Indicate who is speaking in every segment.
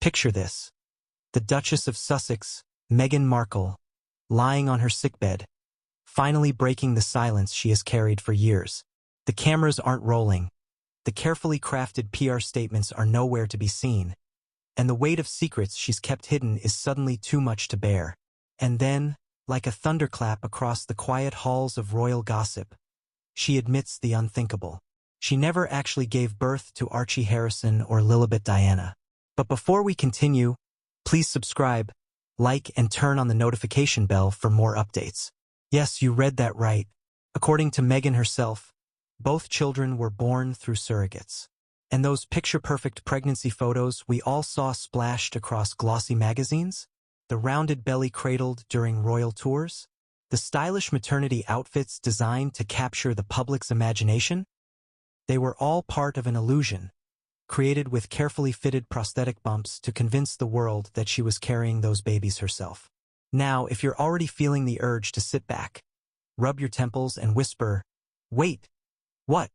Speaker 1: Picture this. The Duchess of Sussex, Meghan Markle, lying on her sickbed, finally breaking the silence she has carried for years. The cameras aren't rolling. The carefully crafted PR statements are nowhere to be seen. And the weight of secrets she's kept hidden is suddenly too much to bear. And then, like a thunderclap across the quiet halls of royal gossip, she admits the unthinkable. She never actually gave birth to Archie Harrison or Lilibet Diana. But before we continue, please subscribe, like, and turn on the notification bell for more updates. Yes, you read that right. According to Meghan herself, both children were born through surrogates. And those picture-perfect pregnancy photos we all saw splashed across glossy magazines? The rounded belly cradled during royal tours? The stylish maternity outfits designed to capture the public's imagination? They were all part of an illusion, created with carefully fitted prosthetic bumps to convince the world that she was carrying those babies herself. Now, if you're already feeling the urge to sit back, rub your temples and whisper, "Wait, what?"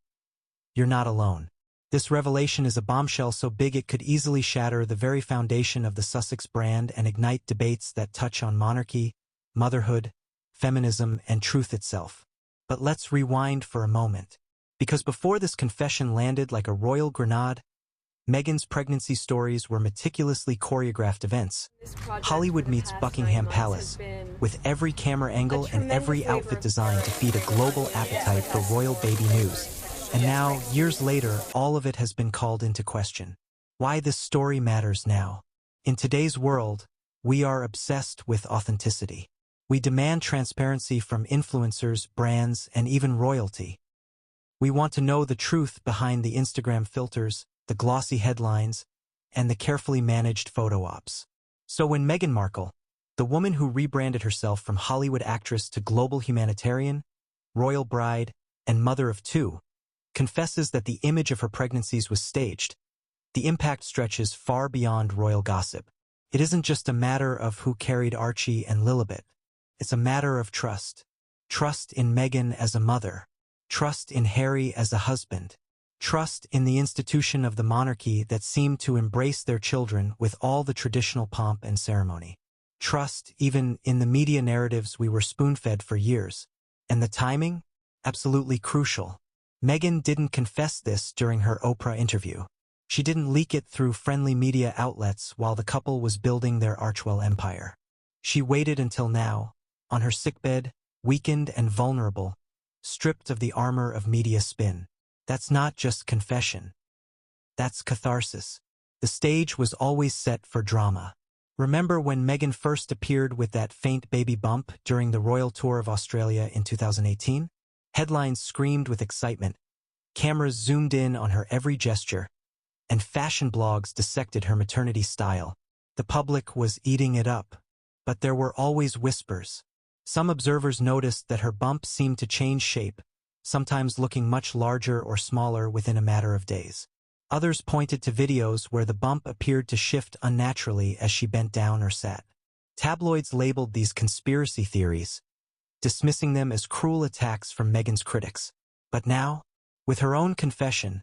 Speaker 1: You're not alone. This revelation is a bombshell so big it could easily shatter the very foundation of the Sussex brand and ignite debates that touch on monarchy, motherhood, feminism, and truth itself. But let's rewind for a moment. Because before this confession landed like a royal grenade, Meghan's pregnancy stories were meticulously choreographed events. Hollywood meets Buckingham Palace, with every camera angle and every outfit designed to feed a global appetite for royal baby news. And now, years later, all of it has been called into question. Why this story matters now. In today's world, we are obsessed with authenticity. We demand transparency from influencers, brands, and even royalty. We want to know the truth behind the Instagram filters, the glossy headlines, and the carefully managed photo ops. So when Meghan Markle, the woman who rebranded herself from Hollywood actress to global humanitarian, royal bride, and mother of two, confesses that the image of her pregnancies was staged, the impact stretches far beyond royal gossip. It isn't just a matter of who carried Archie and Lilibet. It's a matter of trust. Trust in Meghan as a mother. Trust in Harry as a husband. Trust in the institution of the monarchy that seemed to embrace their children with all the traditional pomp and ceremony. Trust even in the media narratives we were spoon-fed for years. And the timing? Absolutely crucial. Meghan didn't confess this during her Oprah interview. She didn't leak it through friendly media outlets while the couple was building their Archewell empire. She waited until now, on her sickbed, weakened and vulnerable, stripped of the armor of media spin. That's not just confession. That's catharsis. The stage was always set for drama. Remember when Meghan first appeared with that faint baby bump during the royal tour of Australia in 2018? Headlines screamed with excitement, cameras zoomed in on her every gesture, and fashion blogs dissected her maternity style. The public was eating it up. But there were always whispers. Some observers noticed that her bump seemed to change shape, sometimes looking much larger or smaller within a matter of days. Others pointed to videos where the bump appeared to shift unnaturally as she bent down or sat. Tabloids labeled these conspiracy theories, dismissing them as cruel attacks from Meghan's critics. But now, with her own confession,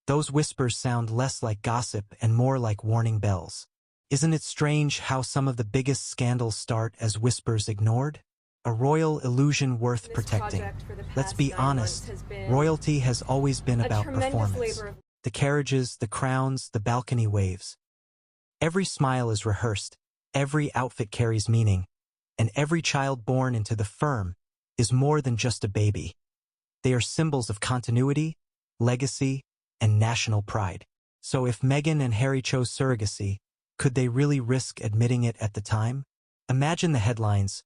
Speaker 1: those whispers sound less like gossip and more like warning bells. Isn't it strange how some of the biggest scandals start as whispers ignored? A royal illusion worth protecting. Let's be honest, royalty has always been about performance. The carriages, the crowns, the balcony waves. Every smile is rehearsed, every outfit carries meaning, and every child born into the firm is more than just a baby. They are symbols of continuity, legacy, and national pride. So if Meghan and Harry chose surrogacy, could they really risk admitting it at the time? Imagine the headlines,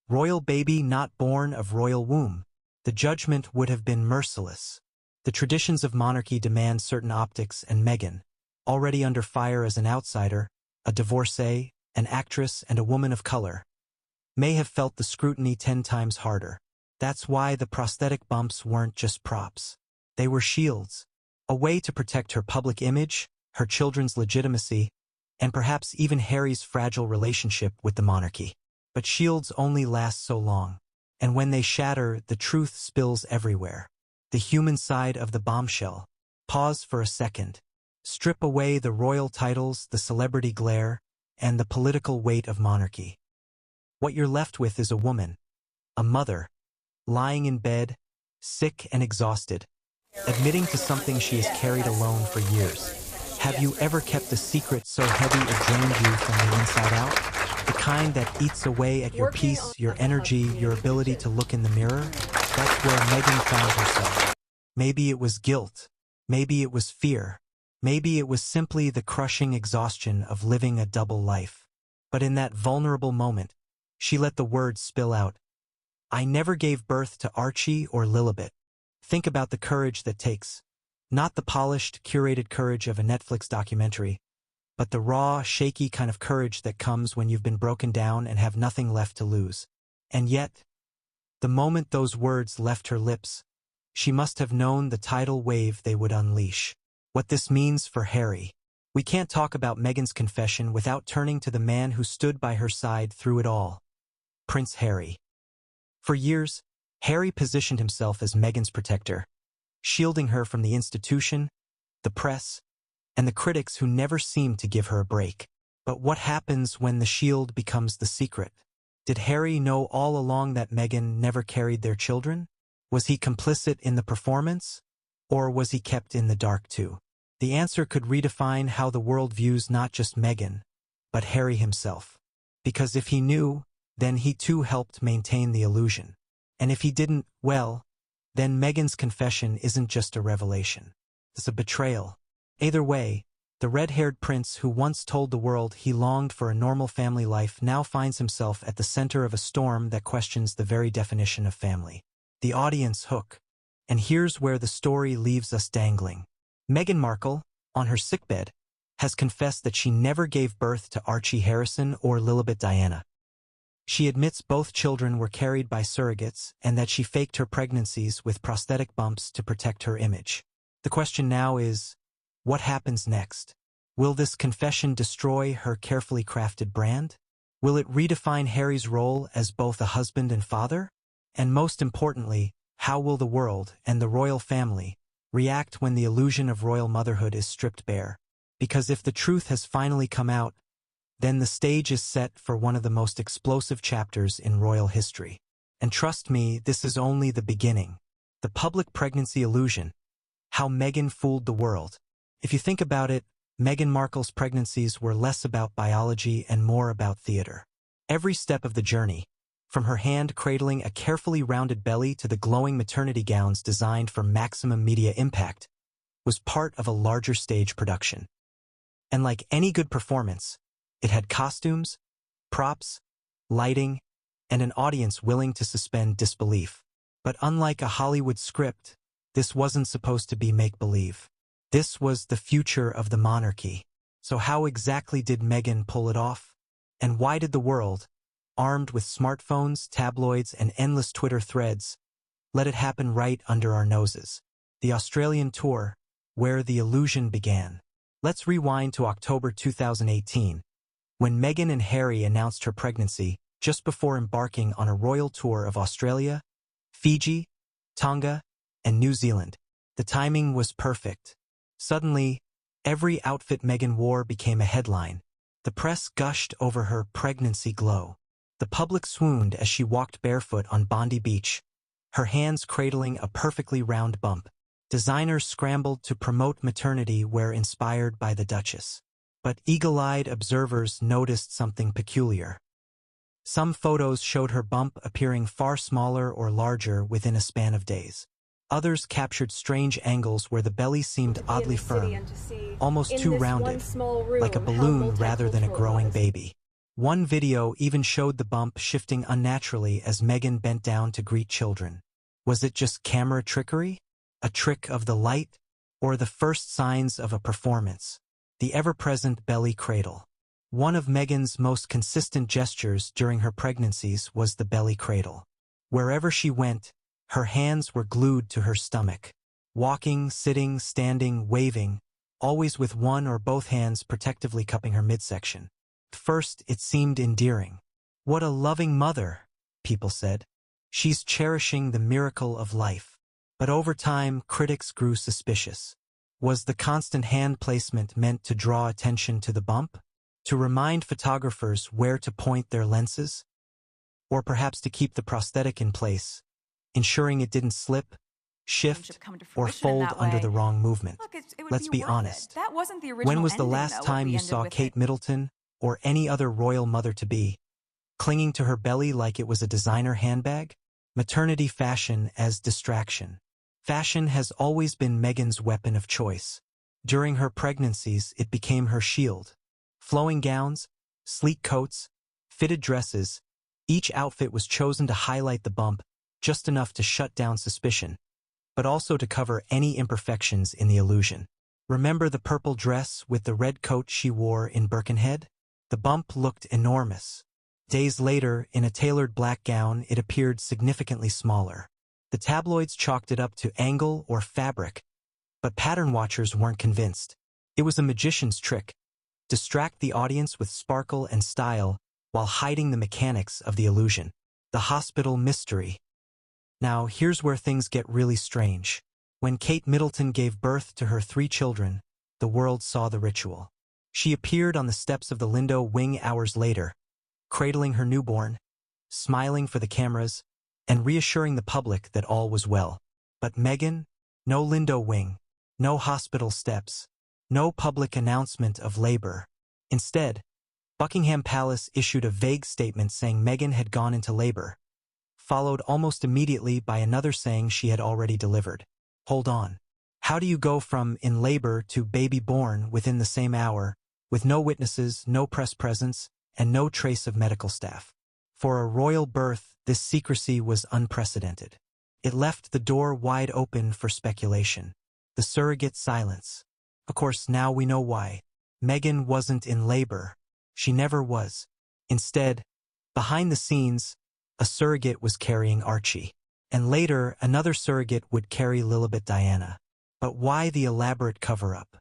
Speaker 1: "Royal baby not born of royal womb." The judgment would have been merciless. The traditions of monarchy demand certain optics, and Meghan, already under fire as an outsider, a divorcee, an actress, and a woman of color, may have felt the scrutiny 10 times harder. That's why the prosthetic bumps weren't just props. They were shields, a way to protect her public image, her children's legitimacy, and perhaps even Harry's fragile relationship with the monarchy. But shields only last so long, and when they shatter, the truth spills everywhere. The human side of the bombshell. Pause for a second. Strip away the royal titles, the celebrity glare, and the political weight of monarchy. What you're left with is a woman, a mother, lying in bed, sick and exhausted, admitting to something she has carried alone for years. Have you ever kept a secret so heavy it drained you from the inside out? The kind that eats away at your peace, your energy, your ability to look in the mirror? That's where Meghan found herself. Maybe it was guilt. Maybe it was fear. Maybe it was simply the crushing exhaustion of living a double life. But in that vulnerable moment, she let the words spill out. I never gave birth to Archie or Lilibet. Think about the courage that takes. Not the polished, curated courage of a Netflix documentary, but the raw, shaky kind of courage that comes when you've been broken down and have nothing left to lose. And yet, the moment those words left her lips, she must have known the tidal wave they would unleash. What this means for Harry. We can't talk about Meghan's confession without turning to the man who stood by her side through it all. Prince Harry. For years, Harry positioned himself as Meghan's protector, shielding her from the institution, the press, and the critics who never seemed to give her a break. But what happens when the shield becomes the secret? Did Harry know all along that Meghan never carried their children? Was he complicit in the performance? Or was he kept in the dark too? The answer could redefine how the world views not just Meghan, but Harry himself. Because if he knew, then he too helped maintain the illusion. And if he didn't, well, then Meghan's confession isn't just a revelation. It's a betrayal. Either way, the red-haired prince who once told the world he longed for a normal family life now finds himself at the center of a storm that questions the very definition of family. The audience hook. And here's where the story leaves us dangling. Meghan Markle, on her sickbed, has confessed that she never gave birth to Archie Harrison or Lilibet Diana. She admits both children were carried by surrogates and that she faked her pregnancies with prosthetic bumps to protect her image. The question now is, what happens next? Will this confession destroy her carefully crafted brand? Will it redefine Harry's role as both a husband and father? And most importantly, how will the world and the royal family react when the illusion of royal motherhood is stripped bare? Because if the truth has finally come out, then the stage is set for one of the most explosive chapters in royal history. And trust me, this is only the beginning. The public pregnancy illusion. How Meghan fooled the world. If you think about it, Meghan Markle's pregnancies were less about biology and more about theater. Every step of the journey, from her hand cradling a carefully rounded belly to the glowing maternity gowns designed for maximum media impact, was part of a larger stage production. And like any good performance, it had costumes, props, lighting, and an audience willing to suspend disbelief. But unlike a Hollywood script, this wasn't supposed to be make-believe. This was the future of the monarchy. So how exactly did Meghan pull it off? And why did the world, armed with smartphones, tabloids, and endless Twitter threads, let it happen right under our noses? The Australian tour, where the illusion began. Let's rewind to October 2018, when Meghan and Harry announced her pregnancy just before embarking on a royal tour of Australia, Fiji, Tonga, and New Zealand. The timing was perfect. Suddenly, every outfit Meghan wore became a headline. The press gushed over her pregnancy glow. The public swooned as she walked barefoot on Bondi Beach, her hands cradling a perfectly round bump. Designers scrambled to promote maternity wear inspired by the Duchess. But eagle-eyed observers noticed something peculiar. Some photos showed her bump appearing far smaller or larger within a span of days. Others captured strange angles where the belly seemed oddly firm, almost too rounded, like a balloon rather than a growing baby. One video even showed the bump shifting unnaturally as Meghan bent down to greet children. Was it just camera trickery? A trick of the light? Or the first signs of a performance? The ever-present belly cradle. One of Meghan's most consistent gestures during her pregnancies was the belly cradle. Wherever she went, her hands were glued to her stomach. Walking, sitting, standing, waving, always with one or both hands protectively cupping her midsection. At first, it seemed endearing. What a loving mother, people said. She's cherishing the miracle of life. But over time, critics grew suspicious. Was the constant hand placement meant to draw attention to the bump? To remind photographers where to point their lenses? Or perhaps to keep the prosthetic in place, ensuring it didn't slip, shift, or fold under the wrong movement?
Speaker 2: Look, it would
Speaker 1: Let's be honest.
Speaker 2: That wasn't the original
Speaker 1: When was the
Speaker 2: ending,
Speaker 1: last
Speaker 2: though,
Speaker 1: time
Speaker 2: if we
Speaker 1: you
Speaker 2: ended
Speaker 1: saw
Speaker 2: with
Speaker 1: Kate
Speaker 2: it.
Speaker 1: Middleton or any other royal mother-to-be clinging to her belly like it was a designer handbag? Maternity fashion as distraction. Fashion has always been Meghan's weapon of choice. During her pregnancies, it became her shield. Flowing gowns, sleek coats, fitted dresses, each outfit was chosen to highlight the bump, just enough to shut down suspicion, but also to cover any imperfections in the illusion. Remember the purple dress with the red coat she wore in Birkenhead? The bump looked enormous. Days later, in a tailored black gown, it appeared significantly smaller. The tabloids chalked it up to angle or fabric, but pattern watchers weren't convinced. It was a magician's trick. Distract the audience with sparkle and style while hiding the mechanics of the illusion. The hospital mystery. Now, here's where things get really strange. When Kate Middleton gave birth to her 3 children, the world saw the ritual. She appeared on the steps of the Lindo wing hours later, cradling her newborn, smiling for the cameras, and reassuring the public that all was well. But Meghan? No Lindo wing, no hospital steps, no public announcement of labor. Instead, Buckingham Palace issued a vague statement saying Meghan had gone into labor, followed almost immediately by another saying she had already delivered. Hold on. How do you go from in labor to baby born within the same hour, with no witnesses, no press presence, and no trace of medical staff? For a royal birth, this secrecy was unprecedented. It left the door wide open for speculation. The surrogate silence. Of course, now we know why. Meghan wasn't in labor. She never was. Instead, behind the scenes, a surrogate was carrying Archie. And later, another surrogate would carry Lilibet Diana. But why the elaborate cover-up?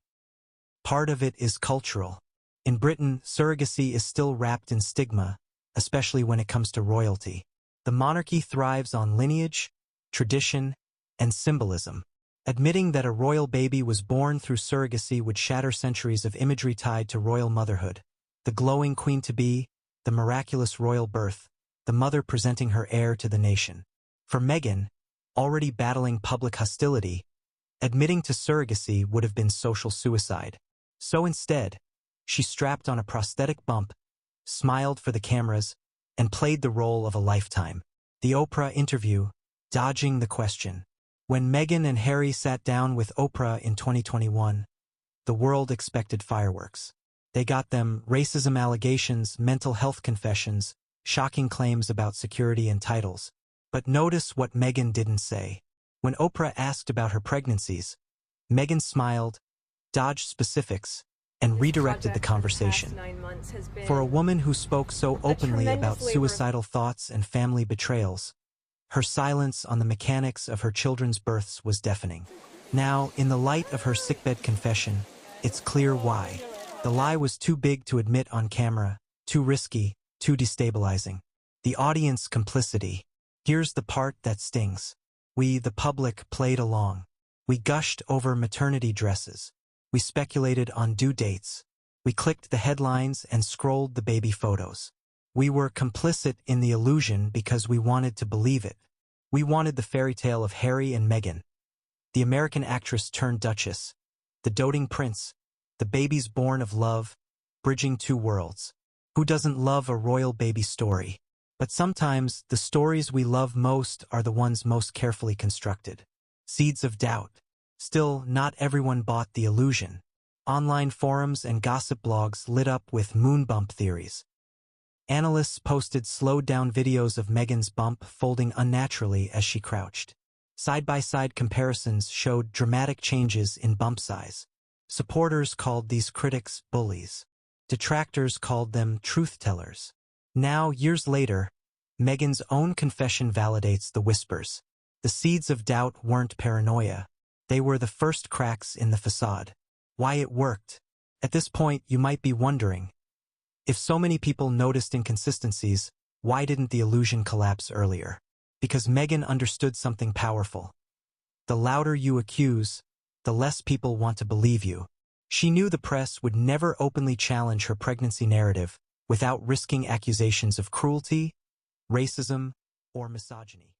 Speaker 1: Part of it is cultural. In Britain, surrogacy is still wrapped in stigma, especially when it comes to royalty. The monarchy thrives on lineage, tradition, and symbolism. Admitting that a royal baby was born through surrogacy would shatter centuries of imagery tied to royal motherhood. The glowing queen-to-be, the miraculous royal birth, the mother presenting her heir to the nation. For Meghan, already battling public hostility, admitting to surrogacy would have been social suicide. So instead, she strapped on a prosthetic bump, smiled for the cameras, and played the role of a lifetime. The Oprah interview, dodging the question. When Meghan and Harry sat down with Oprah in 2021, the world expected fireworks. They got them racism allegations, mental health confessions, shocking claims about security and titles. But notice what Meghan didn't say. When Oprah asked about her pregnancies, Meghan smiled, dodged specifics, and redirected the conversation. For a woman who spoke so openly about suicidal thoughts and family betrayals, her silence on the mechanics of her children's births was deafening. Now, in the light of her sickbed confession, it's clear why. The lie was too big to admit on camera, too risky, too destabilizing. The audience complicity. Here's the part that stings. We, the public, played along. We gushed over maternity dresses. We speculated on due dates. We clicked the headlines and scrolled the baby photos. We were complicit in the illusion because we wanted to believe it. We wanted the fairy tale of Harry and Meghan, the American actress turned duchess, the doting prince, the babies born of love, bridging 2 worlds. Who doesn't love a royal baby story? But sometimes, the stories we love most are the ones most carefully constructed. Seeds of doubt. Still, not everyone bought the illusion. Online forums and gossip blogs lit up with moon bump theories. Analysts posted slowed-down videos of Meghan's bump folding unnaturally as she crouched. Side-by-side comparisons showed dramatic changes in bump size. Supporters called these critics bullies. Detractors called them truth-tellers. Now, years later, Meghan's own confession validates the whispers. The seeds of doubt weren't paranoia. They were the first cracks in the facade. Why it worked? At this point, you might be wondering, if so many people noticed inconsistencies, why didn't the illusion collapse earlier? Because Meghan understood something powerful. The louder you accuse, the less people want to believe you. She knew the press would never openly challenge her pregnancy narrative without risking accusations of cruelty, racism, or misogyny.